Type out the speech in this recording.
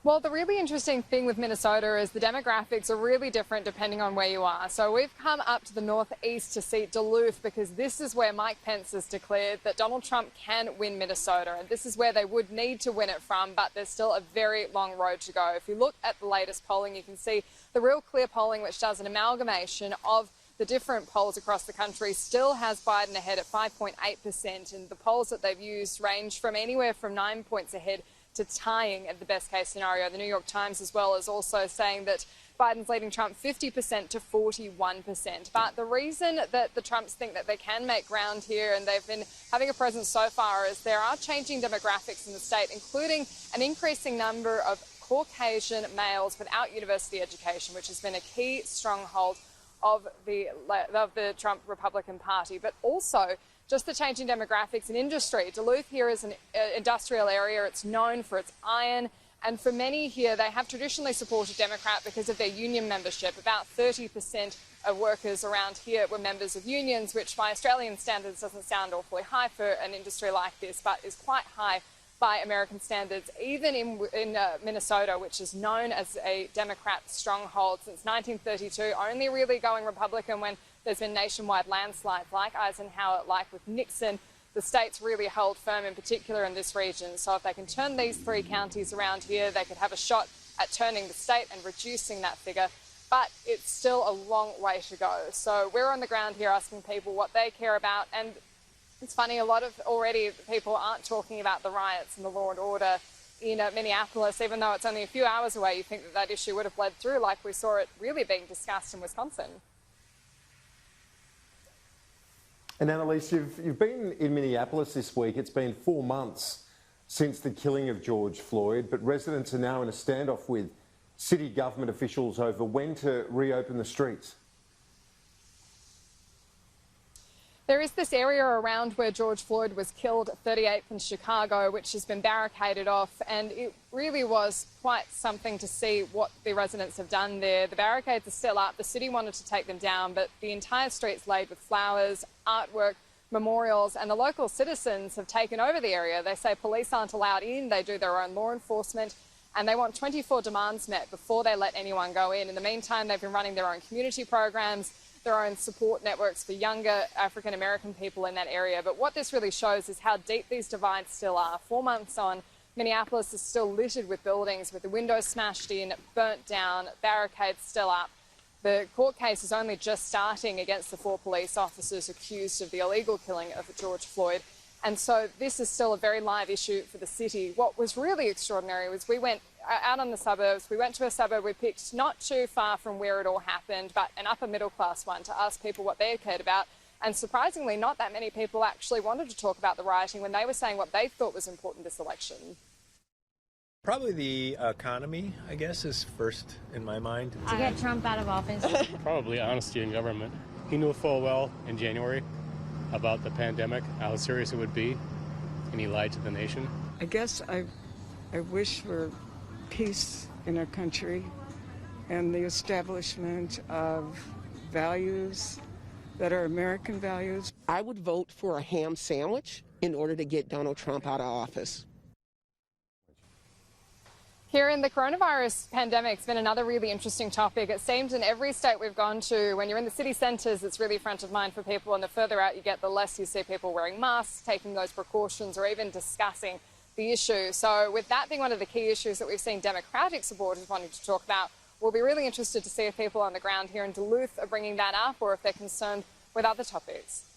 Well, the really interesting thing with Minnesota is the demographics are really different depending on where you are. So we've come up to the northeast to see Duluth because this is where Mike Pence has declared that Donald Trump can win Minnesota. And this is where they would need to win it from, but there's still a very long road to go. If you look at the latest polling, you can see the Real Clear polling, which does an amalgamation of the different polls across the country, still has Biden ahead at 5.8%. And the polls that they've used range from anywhere from 9 points ahead to tying at the best case scenario. The New York Times as well is also saying that Biden's leading Trump 50% to 41%. But the reason that the Trumps think that they can make ground here, and they've been having a presence so far, is there are changing demographics in the state, including an increasing number of Caucasian males without university education, which has been a key stronghold of the Trump Republican Party, but also just the changing demographics in industry. Duluth here is an industrial area. It's known for its iron. And for many here, they have traditionally supported Democrat because of their union membership. About 30% of workers around here were members of unions, which by Australian standards doesn't sound awfully high for an industry like this, but is quite high by American standards, even in Minnesota, which is known as a Democrat stronghold since 1932, only really going Republican when there's been nationwide landslides like Eisenhower, like with Nixon. The state's really held firm, in particular in this region. So if they can turn these three counties around here, they could have a shot at turning the state and reducing that figure. But it's still a long way to go. So we're on the ground here asking people what they care about. And it's funny, a lot of already people aren't talking about the riots and the law and order in Minneapolis, even though it's only a few hours away. You think that that issue would have bled through, like we saw it really being discussed in Wisconsin. And Annalise, you've been in Minneapolis this week. It's been 4 months since the killing of George Floyd, but residents are now in a standoff with city government officials over when to reopen the streets. There is this area around where George Floyd was killed at 38th and Chicago, which has been barricaded off, and it really was quite something to see what the residents have done there. The barricades are still up. The city wanted to take them down, but the entire street's laid with flowers, artwork, memorials, and the local citizens have taken over the area. They say police aren't allowed in, they do their own law enforcement, and they want 24 demands met before they let anyone go in. In the meantime, they've been running their own community programs, their own support networks for younger African-American people in that area. But what this really shows is how deep these divides still are. 4 months on, Minneapolis is still littered with buildings with the windows smashed in, burnt down, barricades still up. The court case is only just starting against the 4 police officers accused of the illegal killing of George Floyd. And so this is still a very live issue for the city. What was really extraordinary was we went out on the suburbs. We went to a suburb we picked not too far from where it all happened, but an upper middle class one, to ask people what they cared about. And surprisingly, not that many people actually wanted to talk about the rioting when they were saying what they thought was important this election. Probably the economy, I guess, is first in my mind. To get Trump out of office. Probably honesty in government. He knew full well in January about the pandemic, how serious it would be, and he lied to the nation. I guess I wish for peace in our country and the establishment of values that are American values. I would vote for a ham sandwich in order to get Donald Trump out of office. Here in the coronavirus pandemic, it's been another really interesting topic. It seems in every state we've gone to, when you're in the city centres, it's really front of mind for people, and the further out you get, the less you see people wearing masks, taking those precautions, or even discussing the issue. So with that being one of the key issues that we've seen Democratic supporters wanting to talk about, we'll be really interested to see if people on the ground here in Duluth are bringing that up or if they're concerned with other topics.